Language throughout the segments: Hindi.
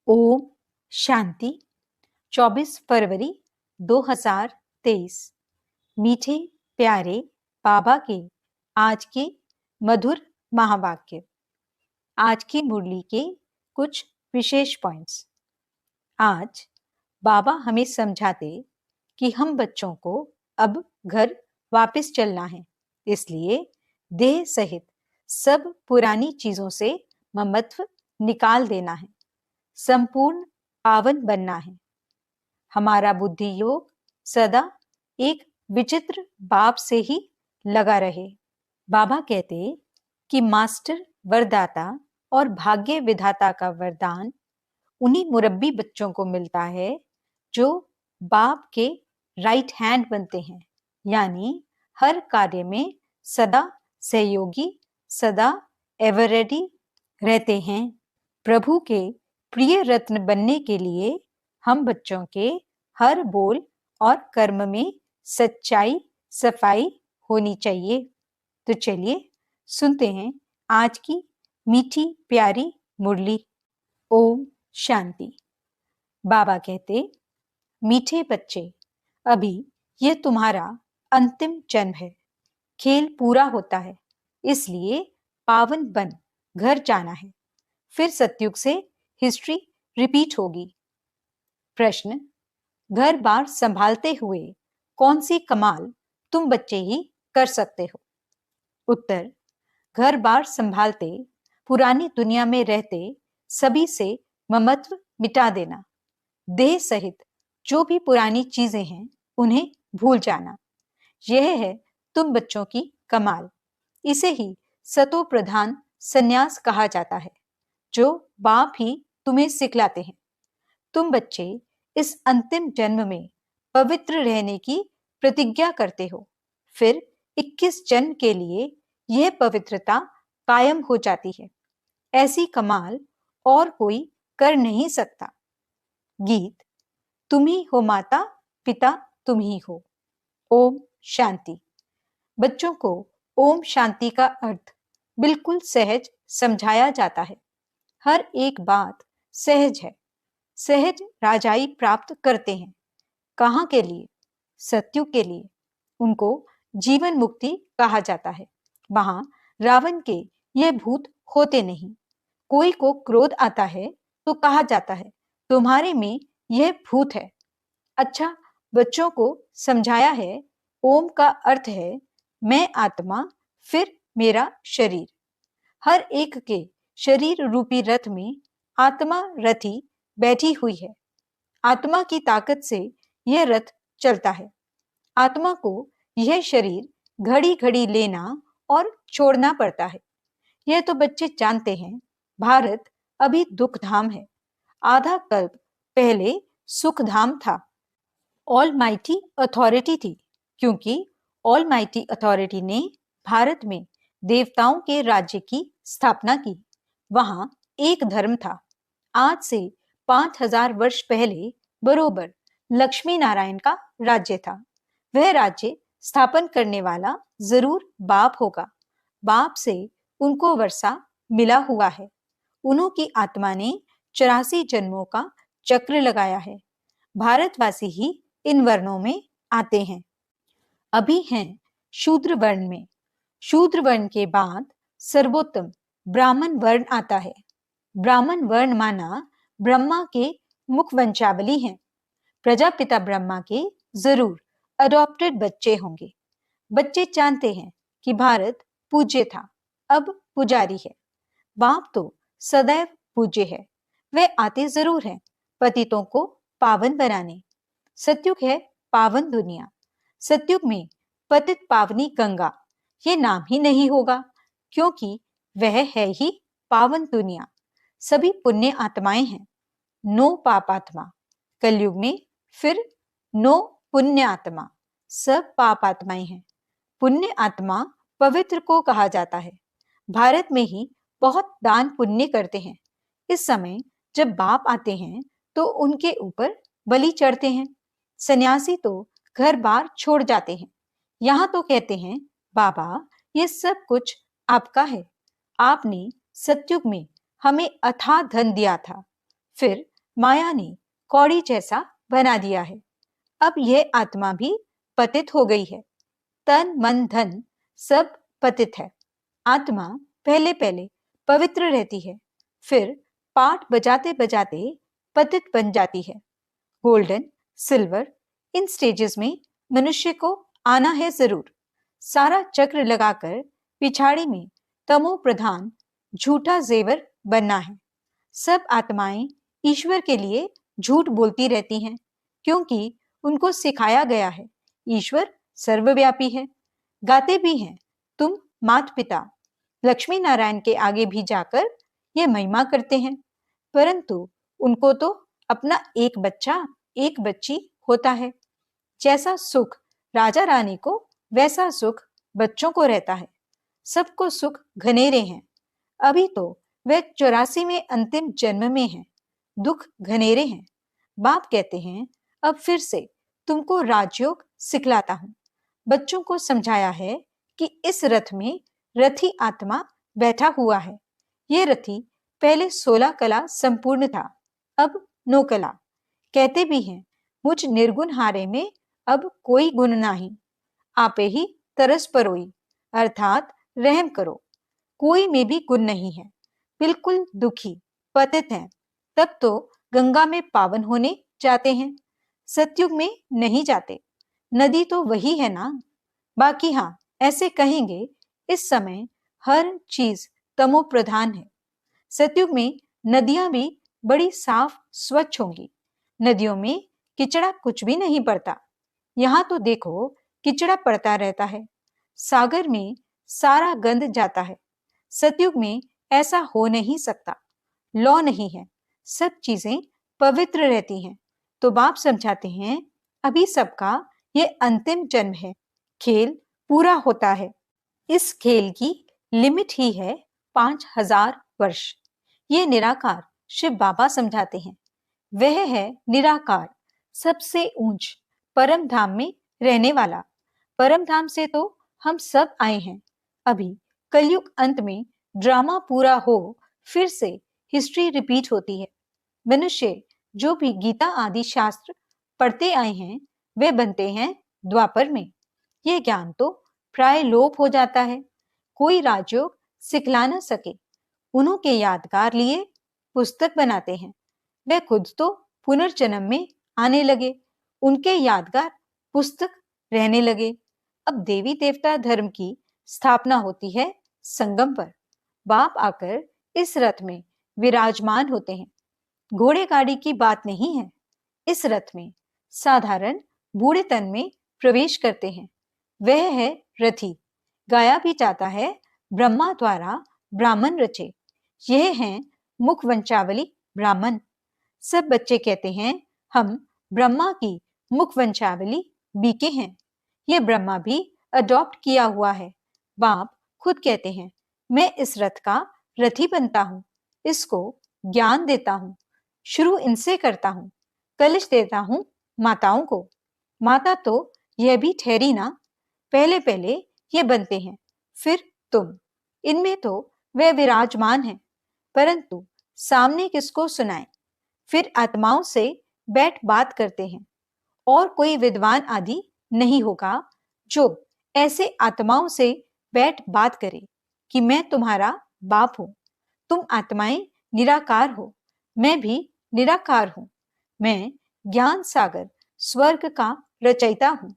ओम शांति। 24 फरवरी 2023। मीठे प्यारे बाबा के आज के मधुर महावाक्य। आज की मुरली के कुछ विशेष पॉइंट्स। आज बाबा हमें समझाते कि हम बच्चों को अब घर वापस चलना है, इसलिए देह सहित सब पुरानी चीजों से ममत्व निकाल देना है, संपूर्ण पावन बनना है। हमारा बुद्धि योग सदा एक विचित्र बाप से ही लगा रहे। बाबा कहते कि मास्टर वरदाता और भाग्य विधाता का वरदान उन्हीं मुरब्बी बच्चों को मिलता है जो बाप के राइट हैंड बनते हैं, यानी हर कार्य में सदा सहयोगी, सदा एवर रेडी रहते हैं। प्रभु के प्रिय रत्न बनने के लिए हम बच्चों के हर बोल और कर्म में सच्चाई सफाई होनी चाहिए। तो चलिए सुनते हैं आज की मीठी प्यारी मुरली। ओम शांति। बाबा कहते, मीठे बच्चे, अभी यह तुम्हारा अंतिम जन्म है। खेल पूरा होता है, इसलिए पावन बन घर जाना है। फिर सतयुग से हिस्ट्री रिपीट होगी। प्रश्न, घर बार संभालते हुए कौन सी कमाल तुम बच्चे ही कर सकते हो? उत्तर, घर बार संभालते, पुरानी दुनिया में रहते सभी से ममत्व मिटा देना। देह सहित जो भी पुरानी चीजें हैं उन्हें भूल जाना। यह है तुम बच्चों की कमाल। इसे ही सतो प्रधान संन्यास कहा जाता है, जो बाप ही तुम्हें सिखलाते हैं। तुम बच्चे इस अंतिम जन्म में पवित्र रहने की प्रतिज्ञा करते हो, फिर 21 जन्म के लिए यह पवित्रता कायम हो जाती है। ऐसी कमाल और कोई कर नहीं सकता। गीत, तुम ही हो माता पिता, तुम ही हो। ओम शांति। बच्चों को ओम शांति का अर्थ बिल्कुल सहज समझाया जाता है। हर एक बात सहज है। सहज राजाई प्राप्त करते हैं। कहाँ के लिए? सत्युग के लिए। उनको जीवन मुक्ति कहा जाता है। वहां रावण के यह भूत होते नहीं। कोई को क्रोध आता है तो कहा जाता है तुम्हारे में यह भूत है। अच्छा, बच्चों को समझाया है ओम का अर्थ है मैं आत्मा, फिर मेरा शरीर। हर एक के शरीर रूपी रथ में आत्मा रथी बैठी हुई है। आत्मा की ताकत से यह रथ चलता है। आत्मा को यह शरीर घड़ी घड़ी लेना और छोड़ना पड़ता है। यह तो बच्चे जानते हैं। भारत अभी दुख धाम है। आधा कल्प पहले सुख धाम था। ऑल माइटी अथॉरिटी थी, क्योंकि ऑल माइटी अथॉरिटी ने भारत में देवताओं के राज्य की स्थापना की। वहां एक धर्म था। आज से 5000 वर्ष पहले बरोबर लक्ष्मी नारायण का राज्य था। वह राज्य स्थापन करने वाला जरूर बाप होगा। बाप से उनको वर्षा मिला हुआ है। उन्हों की आत्मा ने 84 जन्मों का चक्र लगाया है। भारतवासी ही इन वर्णों में आते हैं। अभी हैं शूद्र वर्ण में। शूद्र वर्ण के बाद सर्वोत्तम ब्राह्मण वर्ण आता है। ब्राह्मण वर्ण माना ब्रह्मा के मुख वंशावली हैं। प्रजापिता ब्रह्मा के जरूर अडॉप्टेड बच्चे होंगे। बच्चे जानते हैं कि भारत पूज्य था, अब पुजारी है। बाप तो सदैव पूज्य है। वह आते जरूर हैं पतितों को पावन बनाने। सतयुग है पावन दुनिया। सतयुग में पतित पावनी गंगा ये नाम ही नहीं होगा, क्योंकि वह है ही पावन दुनिया। सभी पुण्य आत्माएं हैं, नो पाप आत्मा। कलयुग में फिर नो पुण्य आत्मा, सब पाप आत्माएं हैं। पुण्य आत्मा पवित्र को कहा जाता है। भारत में ही बहुत दान पुण्य करते हैं। इस समय जब बाप आते हैं तो उनके ऊपर बलि चढ़ते हैं। सन्यासी तो घर बार छोड़ जाते हैं। यहाँ तो कहते हैं बाबा ये सब कुछ आपका है। आपने सतयुग में हमें अथाह धन दिया था, फिर माया ने कौड़ी जैसा बना दिया है। अब यह आत्मा भी पतित हो गई है। तन मन धन सब पतित है। आत्मा पहले पहले पवित्र रहती है, फिर पाठ बजाते बजाते पतित बन जाती है। गोल्डन, सिल्वर, इन स्टेजेस में मनुष्य को आना है जरूर। सारा चक्र लगाकर पिछाड़ी में तमो प्रधान झूठा जेवर बनना है। सब आत्माएं ईश्वर के लिए झूठ बोलती रहती हैं, क्योंकि उनको सिखाया गया है ईश्वर सर्वव्यापी है। गाते भी हैं, तुम मात पिता लक्ष्मी नारायण के आगे भी जाकर ये महिमा करते हैं, परंतु उनको तो अपना एक बच्चा, एक बच्ची होता है। जैसा सुख राजा रानी को, वैसा सुख बच्चों को रहता है। सबको सुख घनेरे हैं। अभी तो वे 84 में अंतिम जन्म में हैं। दुख घनेरे हैं। बाप कहते हैं, अब फिर से तुमको राजयोग सिखलाता हूं। बच्चों को समझाया है कि इस रथ में रथी आत्मा बैठा हुआ है। ये रथी पहले 16 कला संपूर्ण था, अब 9 कला। कहते भी हैं, मुझ निर्गुण हारे में अब कोई गुण नहीं। आपे ही तरस परोई, अर्थात रहम करो। कोई में भी गुण नहीं है। बिल्कुल दुखी, पतित हैं। तब तो गंगा में पावन होने जाते हैं, सतयुग में नहीं जाते। नदी तो वही है ना। बाकी हाँ, ऐसे कहेंगे, इस समय हर चीज तमो प्रधान है। सतयुग में नदियां भी बड़ी साफ स्वच्छ होंगी। नदियों में किचड़ा कुछ भी नहीं पड़ता। यहाँ तो देखो, किचड़ा पड़ता रहता है। सागर में सारा गंद जाता है। सतयुग में ऐसा हो नहीं सकता। लौ नहीं है। सब चीजें पवित्र रहती हैं। तो बाप समझाते हैं, अभी सबका ये अंतिम जन्म है। खेल पूरा होता है। इस खेल की लिमिट ही है 5000 वर्ष। ये निराकार शिव बाबा समझाते हैं। वह है निराकार, सबसे ऊंच परम धाम में रहने वाला। परम धाम से तो हम सब आए हैं। अभी कलयुग अंत में ड्रामा पूरा हो, फिर से हिस्ट्री रिपीट होती है। मनुष्य जो भी गीता आदि शास्त्र पढ़ते आए हैं, वे बनते हैं द्वापर में। ये ज्ञान तो प्राय लोप हो जाता है। कोई राजयोग सिखला न सके। उन्हों के यादगार लिए पुस्तक बनाते हैं। वे खुद तो पुनर्जन्म में आने लगे, उनके यादगार पुस्तक रहने लगे। अब देवी देवता धर्म की स्थापना होती है संगम पर। बाप आकर इस रथ में विराजमान होते हैं। घोड़े गाड़ी की बात नहीं है। इस रथ में साधारण बूढ़े तन में प्रवेश करते हैं। वह है रथी। गाया भी जाता है, ब्रह्मा द्वारा ब्राह्मण रचे। यह हैं मुख वंशावली ब्राह्मण। सब बच्चे कहते हैं, हम ब्रह्मा की मुख वंशावली बीके हैं। यह ब्रह्मा भी अडॉप्ट किया हुआ है। बाप खुद कहते हैं, मैं इस रथ का रथी बनता हूं। इसको ज्ञान देता हूं। शुरू इनसे करता हूं। कलश देता हूं माताओं को। माता तो यह भी ठहरी ना। पहले पहले ये बनते हैं, फिर तुम। इनमें तो वह विराजमान है, परंतु सामने किसको सुनाए। फिर आत्माओं से बैठ बात करते हैं। और कोई विद्वान आदि नहीं होगा जो ऐसे आत्माओं से बैठ बात करे कि मैं तुम्हारा बाप हूं। तुम आत्माएं निराकार हो, मैं भी निराकार हूं। मैं ज्ञान सागर स्वर्ग का रचयिता हूं।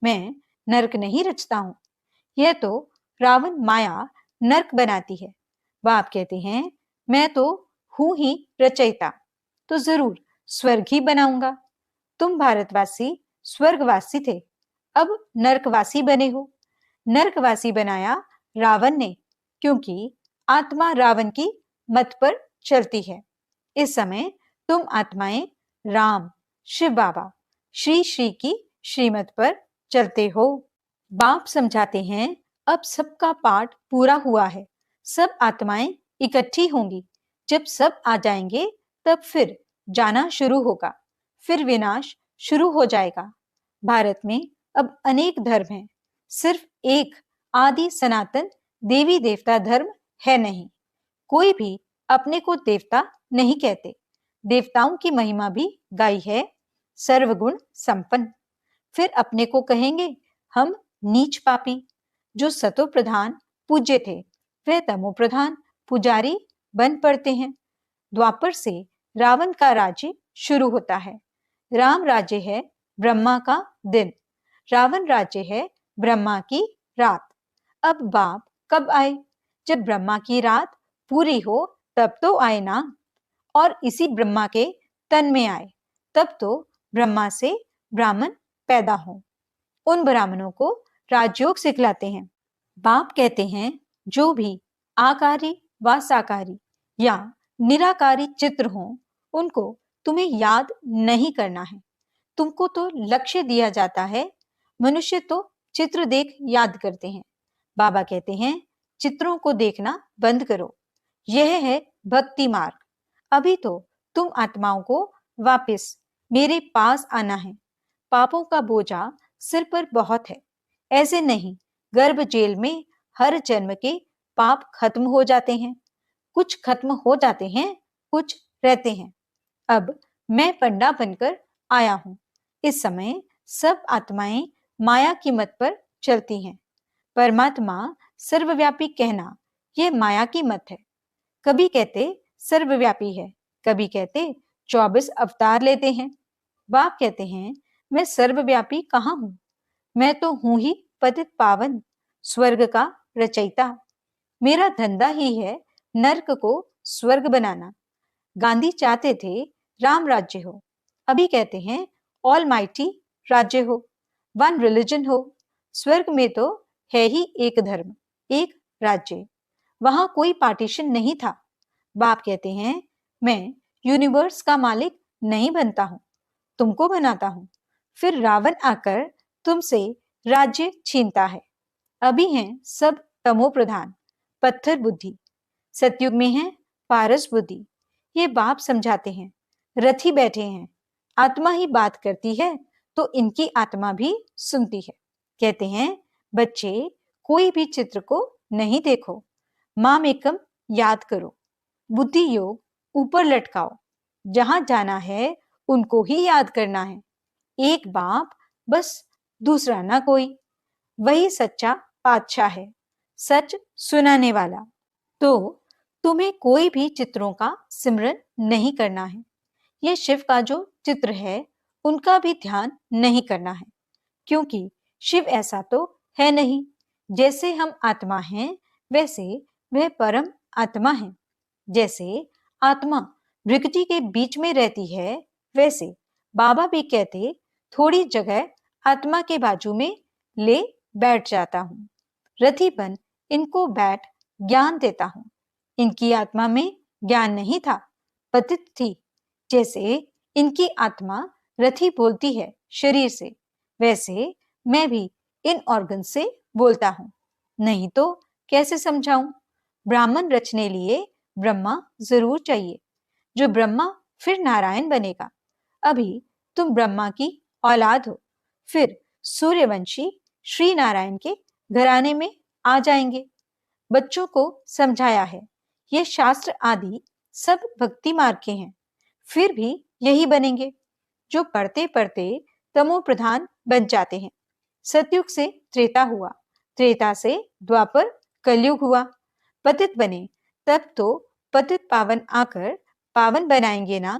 मैं नरक नहीं रचता हूं। यह तो रावण माया नरक बनाती है। बाप कहते हैं, मैं तो हूं ही रचयिता, तो जरूर स्वर्ग ही बनाऊंगा। तुम भारतवासी स्वर्गवासी थे, अब नरकवासी बने हो। नरकवासी बनाया रावण ने, क्योंकि आत्मा रावण की मत पर चलती है। इस समय तुम आत्माएं राम, शिव बाबा, श्री श्री की श्रीमत पर चलते हो। बाप समझाते हैं, अब सबका पाठ पूरा हुआ है। सब आत्माएं इकट्ठी होंगी। जब सब आ जाएंगे, तब फिर जाना शुरू होगा। फिर विनाश शुरू हो जाएगा। भारत में अब अनेक धर्म हैं, सिर्फ एक आदि सनातन देवी देवता धर्म है नहीं। कोई भी अपने को देवता नहीं कहते। देवताओं की महिमा भी गाई है, सर्वगुण संपन्न। फिर अपने को कहेंगे हम नीच पापी। जो सतो प्रधान पूज्य थे वह तमो प्रधान पुजारी बन पड़ते हैं। द्वापर से रावण का राज्य शुरू होता है। राम राज्य है ब्रह्मा का दिन, रावण राज्य है ब्रह्मा की रात। अब बाप कब आए? जब ब्रह्मा की रात पूरी हो तब तो आए ना। और इसी ब्रह्मा के तन में आए, तब तो ब्रह्मा से ब्राह्मण पैदा हो। उन ब्राह्मणों को राजयोग सिखलाते हैं। बाप कहते हैं जो भी आकारी व साकारी या निराकारी चित्र हो उनको तुम्हें याद नहीं करना है। तुमको तो लक्ष्य दिया जाता है, मनुष्य तो चित्र देख याद करते हैं। बाबा कहते हैं चित्रों को देखना बंद करो, यह है भक्ति मार्ग। अभी तो तुम आत्माओं को वापस मेरे पास आना है। पापों का बोझा सिर पर बहुत है। ऐसे नहीं, गर्भ जेल में हर जन्म के पाप खत्म हो जाते हैं। कुछ खत्म हो जाते हैं, कुछ रहते हैं। अब मैं पंडा बनकर आया हूं। इस समय सब आत्माएं माया की मत पर चलती हैं। परमात्मा सर्वव्यापी कहना यह माया की मत है। कभी कहते सर्वव्यापी है, कभी कहते 24 अवतार लेते हैं। बाप कहते हैं मैं सर्वव्यापी कहाँ हूं? मैं तो हूं ही पतित पावन, स्वर्ग का रचयिता। मेरा धंधा ही है नर्क को स्वर्ग बनाना। गांधी चाहते थे राम राज्य हो, अभी कहते हैं ऑल माइटी राज्य हो, वन रिलीजन हो। स्वर्ग में तो है ही एक धर्म, एक राज्य, वहां कोई पार्टीशन नहीं था। बाप कहते हैं मैं यूनिवर्स का मालिक नहीं बनता हूं, तुमको बनाता हूं। फिर रावण आकर तुमसे राज्य छीनता है। अभी हैं सब तमो प्रधान, पत्थर बुद्धि। सतयुग में है पारस बुद्धि। ये बाप समझाते हैं, रथी बैठे हैं, आत्मा ही बात करती है तो इनकी आत्मा भी सुनती है। कहते हैं बच्चे कोई भी चित्र को नहीं देखो, माम एकम याद करो, बुद्धि योग ऊपर लटकाओ। जहां जाना है उनको ही याद करना है। एक बाप बस, दूसरा ना कोई। वही सच्चा पातशाह है, सच सुनाने वाला। तो तुम्हें कोई भी चित्रों का सिमरन नहीं करना है। यह शिव का जो चित्र है उनका भी ध्यान नहीं करना है, क्योंकि शिव ऐसा तो है नहीं। जैसे हम आत्मा हैं वैसे वह परम आत्मा है। जैसे आत्मा प्रकृति के बीच में रहती है, वैसे बाबा भी कहते थोड़ी जगह आत्मा के बाजू में ले बैठ जाता हूँ। रथीपन इनको बैठ ज्ञान देता हूँ। इनकी आत्मा में ज्ञान नहीं था, पतित थी। जैसे इनकी आत्मा रथी बोलती है शरीर से, वैसे मैं भी इन ऑर्गन से बोलता हूँ। नहीं तो कैसे समझाऊं? ब्राह्मण रचने लिए ब्रह्मा जरूर चाहिए। जो ब्रह्मा फिर नारायण बनेगा। अभी तुम ब्रह्मा की औलाद हो, फिर सूर्यवंशी श्री नारायण के घराने में आ जाएंगे। बच्चों को समझाया है ये शास्त्र आदि सब भक्ति मार्ग के हैं, फिर भी यही बनेंगे जो पढ़ते पढ़ते तमो प्रधान बन जाते हैं। सतयुग से त्रेता हुआ, त्रेता से द्वापर कलयुग हुआ। पतित बने तब तो पतित पावन आकर पावन बनाएंगे ना।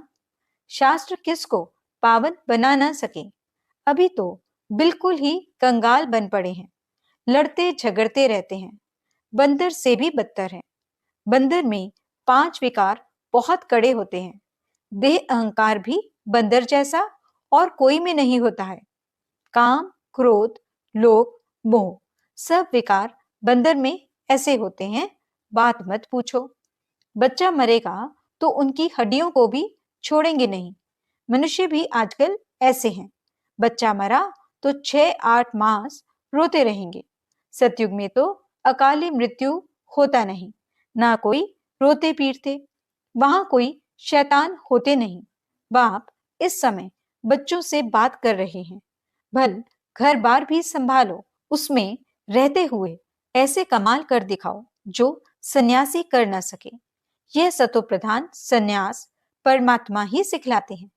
शास्त्र किसको पावन बना ना सके। अभी तो बिल्कुल ही कंगाल बन पड़े हैं, लड़ते झगड़ते रहते हैं। बंदर से भी बदतर है। बंदर में 5 विकार बहुत कड़े होते हैं। देह अहंकार भी बंदर जैसा और कोई में नहीं होता है। काम, क्रोध, लोभ, मोह सब विकार बंदर में ऐसे होते हैं, बात मत पूछो। बच्चा मरेगा तो उनकी हड्डियों को भी छोड़ेंगे नहीं। मनुष्य भी आजकल ऐसे हैं। बच्चा मरा तो 6-8 मास रोते रहेंगे। सतयुग में तो अकाली मृत्यु होता नहीं, ना कोई रोते पीटते, वहां कोई शैतान होते नहीं। बाप इस समय बच्चों से बात कर रहे हैं। भल घर बार भी संभालो, उसमें रहते हुए ऐसे कमाल कर दिखाओ जो सन्यासी कर न सके। यह सतो प्रधान सन्यास परमात्मा ही सिखलाते हैं।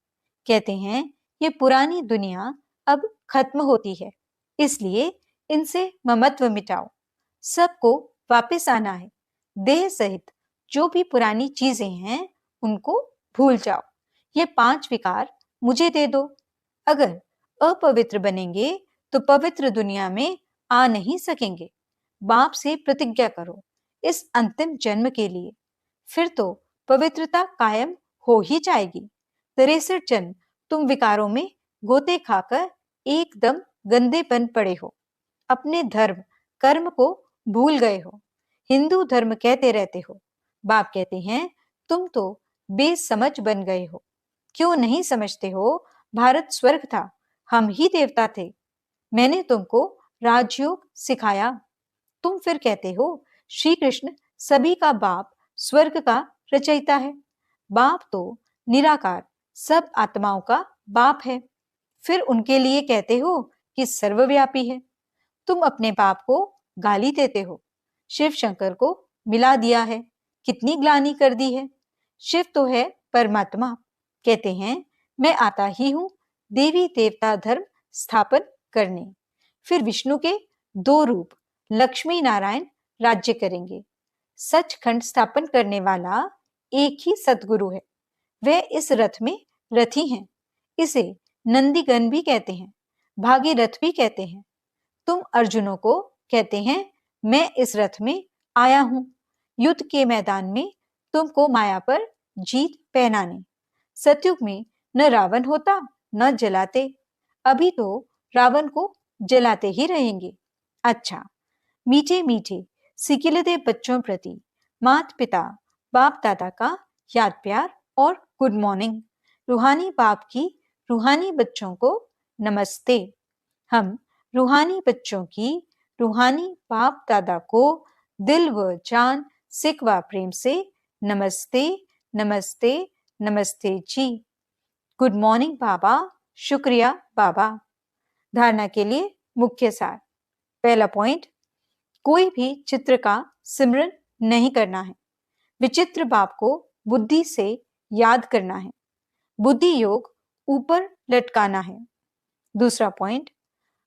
कहते हैं ये पुरानी दुनिया अब खत्म होती है, इसलिए इनसे ममत्व मिटाओ। सबको वापस आना है। देह सहित जो भी पुरानी चीजें हैं उनको भूल जाओ। ये 5 विकार मुझे दे दो। अगर अपवित्र बनेंगे तो पवित्र दुनिया में आ नहीं सकेंगे। बाप से प्रतिज्ञा करो इस अंतिम जन्म के लिए, फिर तो पवित्रता कायम हो ही जाएगी। 63 जन्म तुम विकारों में गोते खाकर एकदम गंदे बन पड़े हो। अपने धर्म कर्म को भूल गए हो। हिंदू धर्म कहते रहते हो। बाप कहते हैं तुम तो बेसमझ बन गए हो। क्यों नहीं समझते हो? भारत स्वर्ग था, हम ही देवता थे। मैंने तुमको राजयोग सिखाया। तुम फिर कहते हो श्री कृष्ण सभी का बाप, स्वर्ग का रचयिता है। बाप तो निराकार सब आत्माओं का बाप है। फिर उनके लिए कहते हो कि सर्वव्यापी है। तुम अपने बाप को गाली देते हो। शिव शंकर को मिला दिया है। कितनी ग्लानि कर दी है। शिव तो है परमात्मा। कहते हैं मैं आता ही हूं देवी देवता धर्म स्थापन करने। फिर विष्णु के 2 रूप लक्ष्मी नारायण राज्य करेंगे। सचखंड स्थापन करने वाला एक ही सतगुरु है। वह इस रथ में रथी हैं। इसे नंदीगण भी कहते हैं, भागीरथ भी कहते हैं। तुम अर्जुनों को कहते हैं मैं इस रथ में आया हूं युद्ध के मैदान में तुमको माया पर जीत पहनाने। सतयुग में न रावण होता न जलाते। अभी तो रावण को जलाते ही रहेंगे। अच्छा, मीठे मीठे सिकिलते बच्चों प्रति माता पिता बाप दादा का याद प्यार और गुड मॉर्निंग। रूहानी बाप की रूहानी बच्चों को नमस्ते। हम रूहानी बच्चों की रूहानी बाप दादा को दिल व जान सिक व प्रेम से नमस्ते नमस्ते नमस्ते जी। गुड मॉर्निंग बाबा। शुक्रिया बाबा। धारणा के लिए मुख्य सार। पहला पॉइंट, कोई भी चित्र का सिमरन नहीं करना है। विचित्र बाप को बुद्धि से याद करना है। बुद्धि योग ऊपर लटकाना है। दूसरा पॉइंट,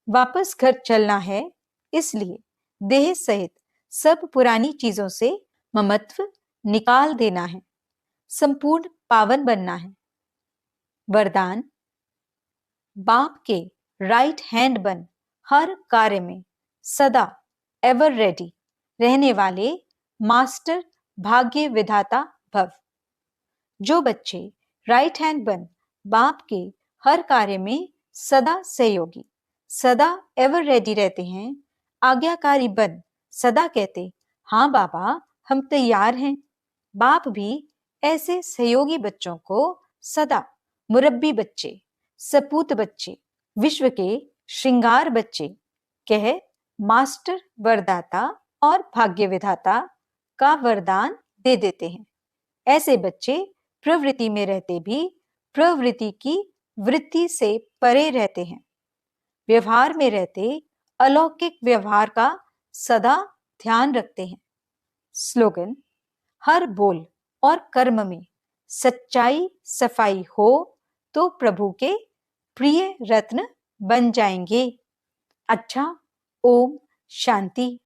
वापस घर चलना है, इसलिए देह सहित सब पुरानी चीजों से ममत्व निकाल देना है। संपूर्ण पावन बनना है। वरदान, बाप के राइट हैंड बन हर कार्य में सदा एवर रेडी रहने वाले मास्टर भाग्य विधाता भव। जो बच्चे राइट हैंड बन बाप के हर कार्य में सदा सहयोगी, सदा एवर रेडी रहते हैं, आज्ञाकारी बन सदा कहते हाँ बाबा हम तैयार हैं। बाप भी ऐसे सहयोगी बच्चों को सदा मुरब्बी बच्चे, सपूत बच्चे, विश्व के श्रृंगार बच्चे कह मास्टर वरदाता और भाग्य विधाता का वरदान दे देते हैं। ऐसे बच्चे प्रवृत्ति में रहते भी प्रवृत्ति की वृत्ति से परे रहते हैं। व्यवहार में रहते अलौकिक व्यवहार का सदा ध्यान रखते हैं। स्लोगन, हर बोल और कर्म में सच्चाई सफाई हो तो प्रभु के प्रिय रत्न बन जाएंगे। अच्छा, ओम शांति।